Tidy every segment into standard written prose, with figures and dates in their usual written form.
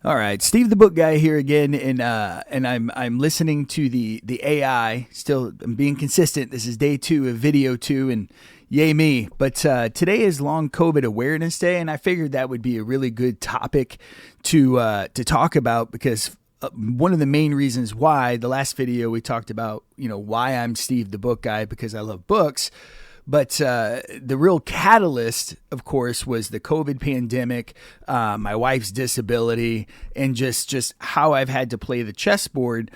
All right, Steve the Book Guy here again, and I'm listening to the AI. Still, I'm being consistent. This is day 2 of video 2, and yay me! But today is Long COVID Awareness Day, and I figured that would be a really good topic to talk about because one of the main reasons why the last video we talked about, why I'm Steve the Book Guy because I love books. But the real catalyst, of course, was the COVID pandemic, my wife's disability, and just how I've had to play the chessboard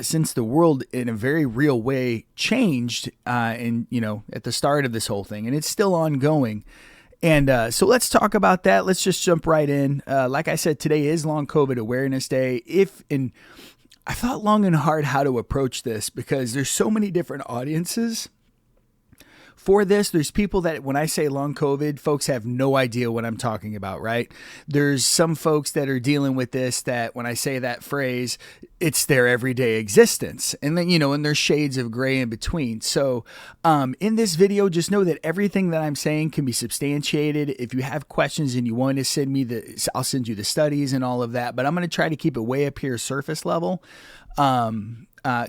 since the world, in a very real way, changed. And at the start of this whole thing, and it's still ongoing. And so let's talk about that. Let's just jump right in. Like I said, today is Long COVID Awareness Day. I thought long and hard how to approach this because there's so many different audiences for this. There's people that when I say long COVID, folks have no idea what I'm talking about, right? There's some folks that are dealing with this that when I say that phrase, it's their everyday existence. And then, and there's shades of gray in between. So in this video, just know that everything that I'm saying can be substantiated. If you have questions and you want to send me I'll send you the studies and all of that, but I'm going to try to keep it way up here surface level.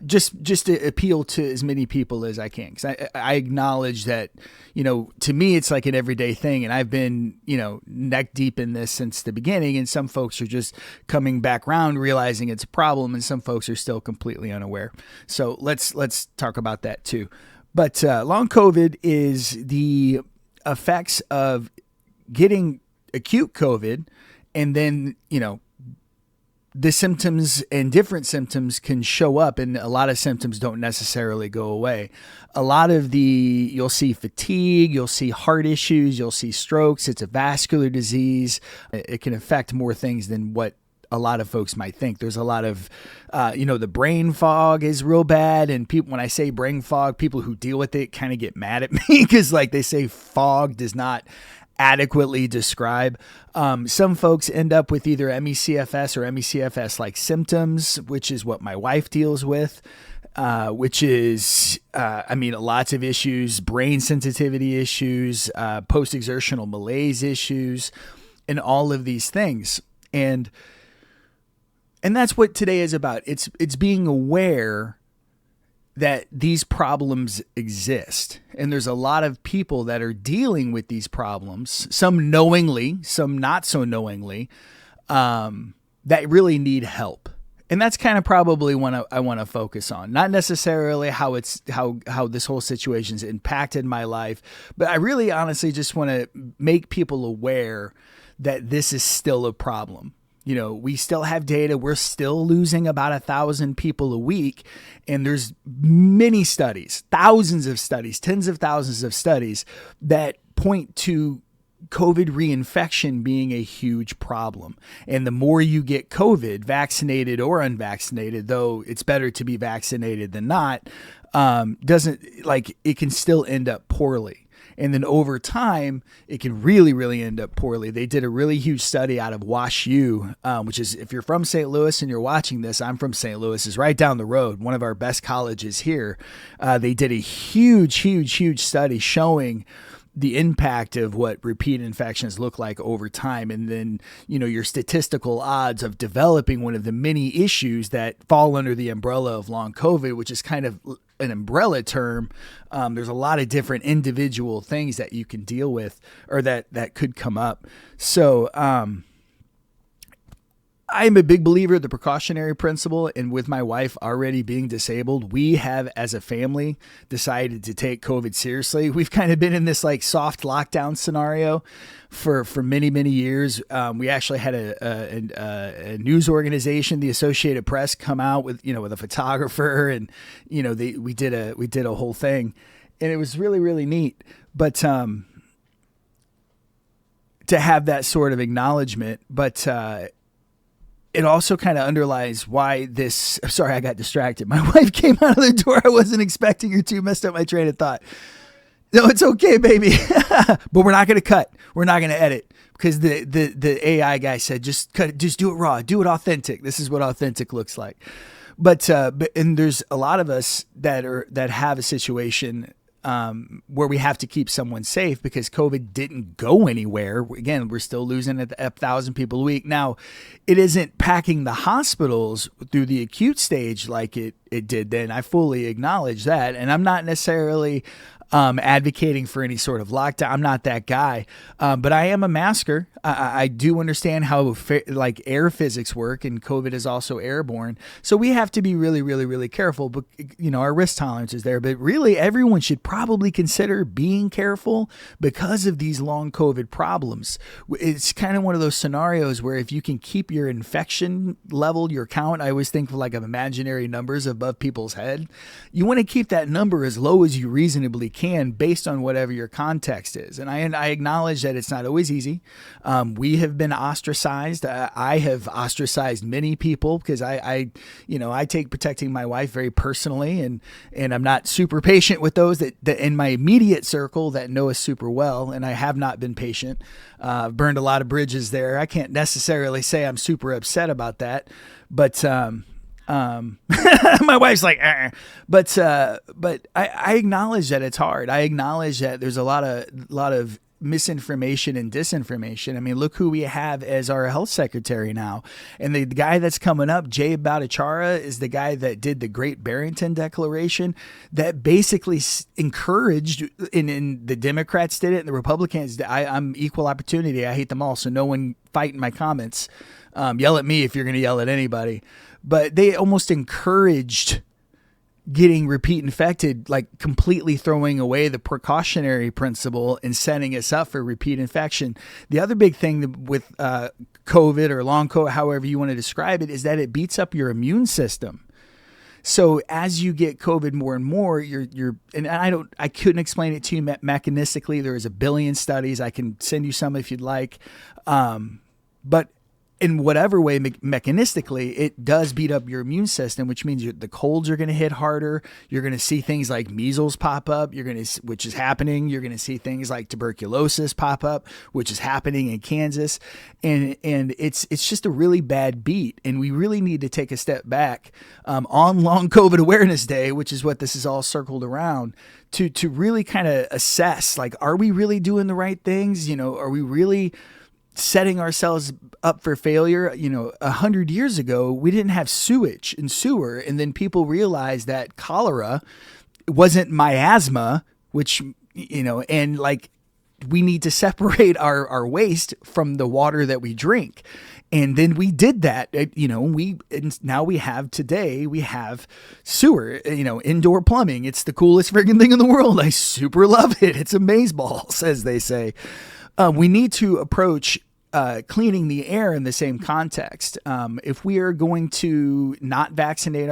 Just to appeal to as many people as I can. Because I acknowledge that, to me, it's like an everyday thing. And I've been, neck deep in this since the beginning. And some folks are just coming back around, realizing it's a problem. And some folks are still completely unaware. So let's talk about that too. But long COVID is the effects of getting acute COVID and then, the symptoms and different symptoms can show up, and a lot of symptoms don't necessarily go away. You'll see fatigue, you'll see heart issues, you'll see strokes. It's a vascular disease. It can affect more things than what a lot of folks might think. There's a lot of, the brain fog is real bad. And when I say brain fog, people who deal with it kind of get mad at me because they say fog does not adequately describe. Some folks end up with either ME/CFS or ME/CFS-like symptoms, which is what my wife deals with, which is, lots of issues, brain sensitivity issues, post-exertional malaise issues, and all of these things. And that's what today is about. It's being aware that these problems exist. And there's a lot of people that are dealing with these problems, some knowingly, some not so knowingly, that really need help. And that's kind of probably what I want to focus on. Not necessarily how this whole situation's impacted my life, but I really honestly just want to make people aware that this is still a problem. We still have data. We're still losing about 1,000 people a week. And there's many studies, thousands of studies, tens of thousands of studies that point to COVID reinfection being a huge problem. And the more you get COVID, vaccinated or unvaccinated, though it's better to be vaccinated than not, it can still end up poorly. And then over time, it can really, really end up poorly. They did a really huge study out of WashU, which is, if you're from St. Louis and you're watching this, I'm from St. Louis, is right down the road, one of our best colleges here. They did a huge study showing the impact of what repeat infections look like over time. And then, your statistical odds of developing one of the many issues that fall under the umbrella of long COVID, which is kind of an umbrella term. There's a lot of different individual things that you can deal with or that could come up. So, I'm a big believer of the precautionary principle, and with my wife already being disabled, we have, as a family, decided to take COVID seriously. We've kind of been in this soft lockdown scenario for many, many years. We actually had a news organization, the Associated Press, come out with a photographer, and we did a whole thing, and it was really, really neat. But to have that sort of acknowledgement, but it also kind of underlies why this. Sorry, I got distracted. My wife came out of the door. I wasn't expecting her to. Messed up my train of thought. No, it's okay, baby. But we're not going to cut. We're not going to edit because the AI guy said just cut it. Just do it raw. Do it authentic. This is what authentic looks like. But there's a lot of us that have a situation where we have to keep someone safe because COVID didn't go anywhere. Again, we're still losing at 1,000 people a week. Now, it isn't packing the hospitals through the acute stage like it did then. I fully acknowledge that. And I'm not necessarily advocating for any sort of lockdown. I'm not that guy, but I am a masker. I do understand how like air physics work, and COVID is also airborne. So we have to be really, really, really careful. But our risk tolerance is there. But really, everyone should probably consider being careful because of these long COVID problems. It's kind of one of those scenarios where if you can keep your infection level, your count, I always think of like imaginary numbers above people's head. You want to keep that number as low as you reasonably can based on whatever your context is. And I acknowledge that it's not always easy. We have been ostracized. I have ostracized many people because I take protecting my wife very personally, and I'm not super patient with those that in my immediate circle that know us super well. And I have not been patient. Burned a lot of bridges there. I can't necessarily say I'm super upset about that, but my wife's like, but I acknowledge that it's hard. I acknowledge that there's a lot of misinformation and disinformation. I mean, look who we have as our health secretary now. And the guy that's coming up, Jay Bhattacharya, is the guy that did the Great Barrington Declaration that basically encouraged, and the Democrats did it and the Republicans did. I'm equal opportunity. I hate them all. So no one fight in my comments. Yell at me if you're going to yell at anybody. But they almost encouraged getting repeat infected, like completely throwing away the precautionary principle and setting us up for repeat infection. The other big thing with COVID or long COVID, however you want to describe it, is that it beats up your immune system. So as you get COVID more and more, and I couldn't explain it to you mechanistically. There is a billion studies. I can send you some if you'd like. But in whatever way, mechanistically, it does beat up your immune system, which means the colds are going to hit harder. You're going to see things like measles pop up, which is happening. You're going to see things like tuberculosis pop up, which is happening in Kansas. And it's just a really bad beat. And we really need to take a step back on Long COVID Awareness Day, which is what this is all circled around, to really kind of assess, like, are we really doing the right things? Are we really setting ourselves up for failure? 100 years ago, we didn't have sewage and sewer. And then people realized that cholera wasn't miasma, which, and like, we need to separate our waste from the water that we drink. And then we did that, now we have sewer, indoor plumbing. It's the coolest friggin' thing in the world. I super love it. It's amazeballs, as they say. We need to approach cleaning the air in the same context. If we are going to not vaccinate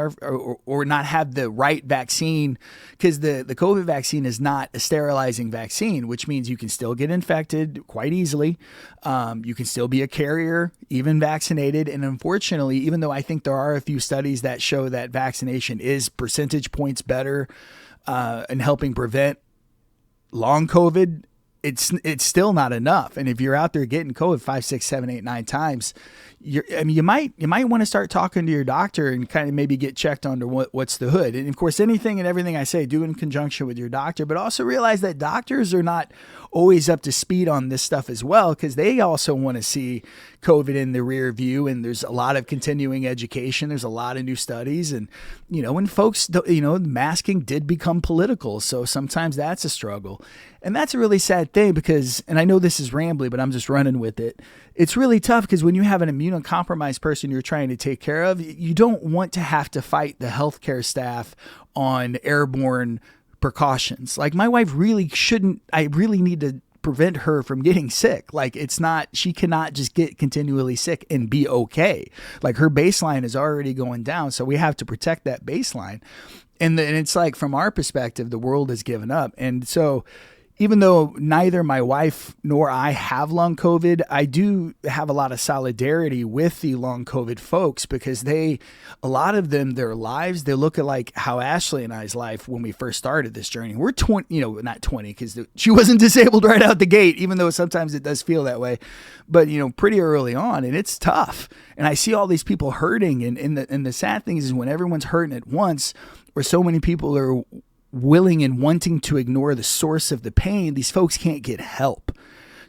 or not have the right vaccine, because the COVID vaccine is not a sterilizing vaccine, which means you can still get infected quite easily. You can still be a carrier, even vaccinated. And unfortunately, even though I think there are a few studies that show that vaccination is percentage points better in helping prevent long COVID, it's still not enough. And if you're out there getting COVID 5, 6, 7, 8, 9 times, you might want to start talking to your doctor and kind of maybe get checked onto what's the hood. And of course, anything and everything I say, do in conjunction with your doctor, but also realize that doctors are not always up to speed on this stuff as well, because they also want to see COVID in the rear view. And there's a lot of continuing education. There's a lot of new studies. And, when folks, masking did become political. So sometimes that's a struggle. And that's a really sad thing because, and I know this is rambly, but I'm just running with it. It's really tough because when you have an immunocompromised person you're trying to take care of, you don't want to have to fight the healthcare staff on airborne precautions. Like, my wife I really need to prevent her from getting sick. Like, she cannot just get continually sick and be okay. Like, her baseline is already going down. So we have to protect that baseline. And it's like, from our perspective, the world has given up. And so, even though neither my wife nor I have long COVID, I do have a lot of solidarity with the long COVID folks because a lot of them, their lives, they look at like how Ashley and I's life when we first started this journey. We're 20, not 20 because she wasn't disabled right out the gate, even though sometimes it does feel that way, but pretty early on, and it's tough. And I see all these people hurting, and the sad thing is when everyone's hurting at once, or so many people are willing and wanting to ignore the source of the pain, these folks can't get help.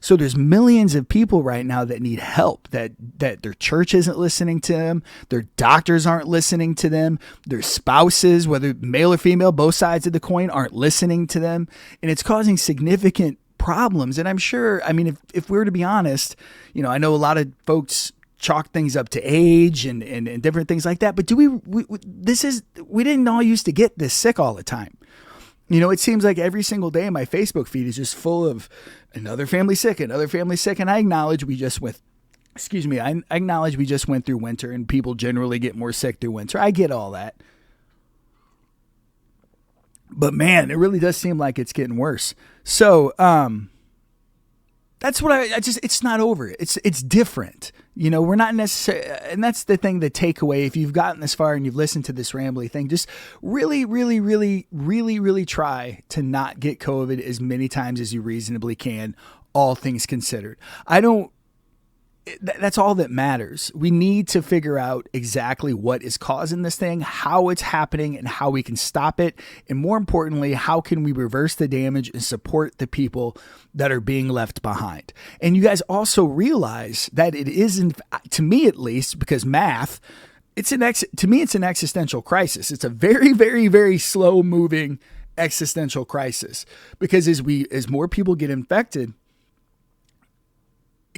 So there's millions of people right now that need help, that their church isn't listening to them, their doctors aren't listening to them, their spouses, whether male or female, both sides of the coin, aren't listening to them. And it's causing significant problems. And I'm sure, I mean, if we were to be honest, you know, I know a lot of folks chalk things up to age and different things like that. But we didn't all used to get this sick all the time. You know, it seems like every single day my Facebook feed is just full of another family sick. And I acknowledge we just went through winter and people generally get more sick through winter. I get all that. But man, it really does seem like it's getting worse. So, that's what it's not over. It's different. You know, we're not necessarily, and that's the thing, the takeaway. If you've gotten this far and you've listened to this rambly thing, just really, really, really, really, really try to not get COVID as many times as you reasonably can, all things considered. That's all that matters. We need to figure out exactly what is causing this thing, how it's happening, and how we can stop it. And more importantly, how can we reverse the damage and support the people that are being left behind? And you guys also realize that it isn't, to me at least, because math, to me it's an existential crisis. It's a very, very, very slow moving existential crisis, because as more people get infected,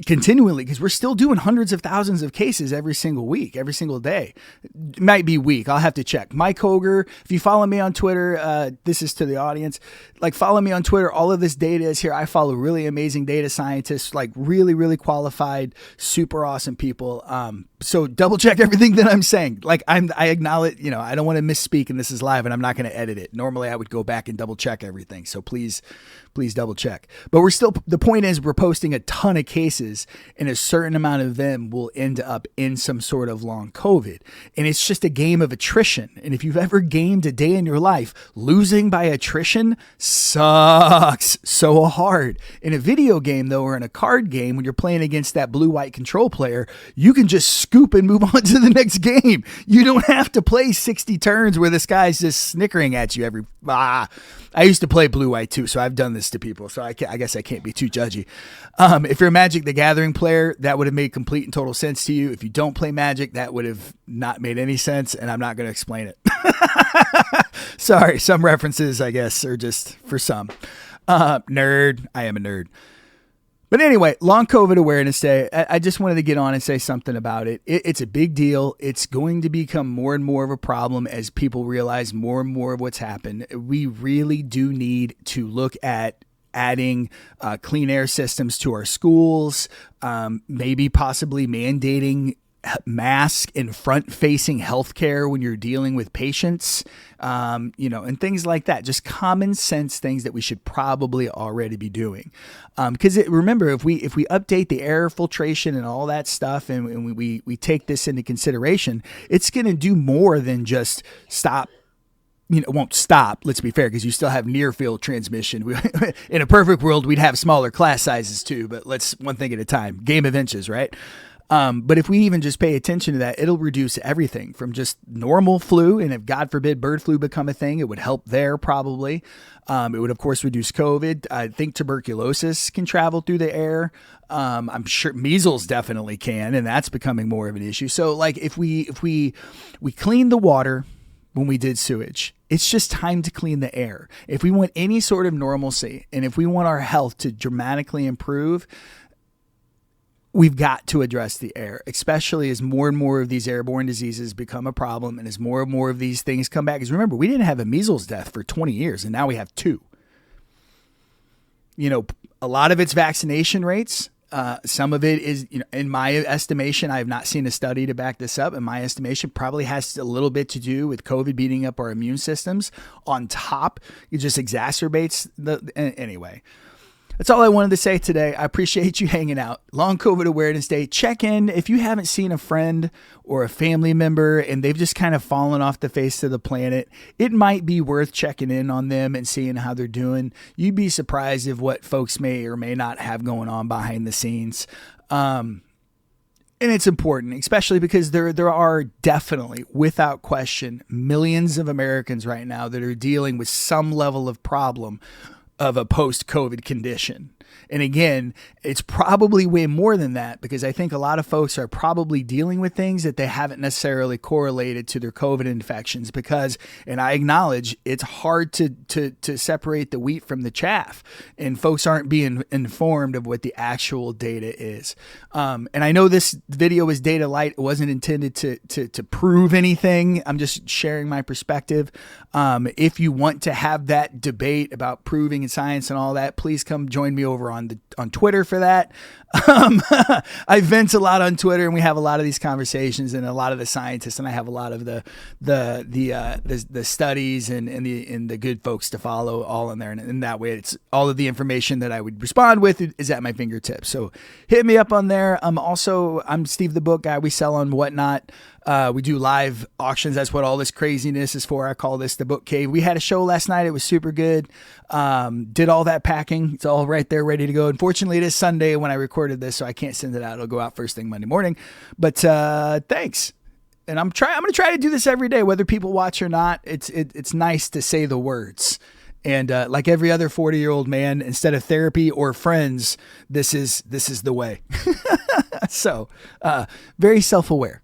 continually, because we're still doing hundreds of thousands of cases every single week, every single day. It might be week. I'll have to check. Mike Hoger, if you follow me on Twitter, this is to the audience, like follow me on Twitter. All of this data is here. I follow really amazing data scientists, like really, really qualified, super awesome people. So double check everything that I'm saying. Like I acknowledge, you know, I don't want to misspeak and this is live and I'm not going to edit it. Normally I would go back and double check everything. So please double check. But the point is we're posting a ton of cases and a certain amount of them will end up in some sort of long COVID. And it's just a game of attrition. And if you've ever gamed a day in your life, losing by attrition sucks so hard. In a video game though, or in a card game, when you're playing against that blue-white control player, you can just scoop and move on to the next game. You don't have to play 60 turns where this guy's just snickering at you every... I used to play blue-white too, so I've done this to people, so I guess I can't be too judgy. If you're a Magic the Gathering player, that would have made complete and total sense to you. If you don't play Magic, that would have not made any sense, and I'm not going to explain it. Sorry, some references, I guess, are just for some. Nerd. I am a nerd. But anyway, Long COVID Awareness Day, I just wanted to get on and say something about it. It's a big deal. It's going to become more and more of a problem as people realize more and more of what's happened. We really do need to look at adding clean air systems to our schools, maybe possibly mandating mask and front-facing healthcare when you're dealing with patients, and things like that. Just common sense things that we should probably already be doing. Because remember, if we update the air filtration and all that stuff, and we take this into consideration, it's going to do more than just stop. It won't stop, let's be fair, because you still have near field transmission. In a perfect world, we'd have smaller class sizes too, but let's one thing at a time. Game of inches, right? But if we even just pay attention to that, it'll reduce everything from just normal flu. And if God forbid bird flu become a thing, it would help there probably. It would, of course, reduce COVID. I think tuberculosis can travel through the air. I'm sure measles definitely can, and that's becoming more of an issue. So like if we cleaned the water when we did sewage, it's just time to clean the air. If we want any sort of normalcy and if we want our health to dramatically improve, we've got to address the air, especially as more and more of these airborne diseases become a problem and as more and more of these things come back. Because remember, we didn't have a measles death for 20 years, and now we have 2. A lot of it's vaccination rates. Some of it is, in my estimation, I have not seen a study to back this up. In my estimation, probably has a little bit to do with COVID beating up our immune systems. On top, it just exacerbates anyway. That's all I wanted to say today. I appreciate you hanging out. Long COVID Awareness Day. Check in if you haven't seen a friend or a family member and they've just kind of fallen off the face of the planet. It might be worth checking in on them and seeing how they're doing. You'd be surprised of what folks may or may not have going on behind the scenes. And And it's important, especially because there are definitely, without question, millions of Americans right now that are dealing with some level of problem of a post-COVID condition. And again, it's probably way more than that, because I think a lot of folks are probably dealing with things that they haven't necessarily correlated to their COVID infections, because, and I acknowledge, it's hard to separate the wheat from the chaff, and folks aren't being informed of what the actual data is. And I know this video is data light. It wasn't intended to prove anything. I'm just sharing my perspective. If you want to have that debate about proving and science and all that, please come join me over on Twitter for that. I vent a lot on Twitter, and we have a lot of these conversations, and a lot of the scientists, and I have a lot of the studies and the good folks to follow all in there. And in that way, it's all of the information that I would respond with is at my fingertips. So hit me up on there. I'm Steve the Book Guy. We sell on Whatnot. We do live auctions. That's what all this craziness is for. I call this the Book Cave. We had a show last night. It was super good. Did all that packing. It's all right there, ready to go. Unfortunately, it is Sunday when I recorded this, so I can't send it out. It'll go out first thing Monday morning. But thanks. And I'm going to try to do this every day, whether people watch or not. It's nice to say the words. And like every other 40-year-old man, instead of therapy or friends, this is the way. So very self-aware.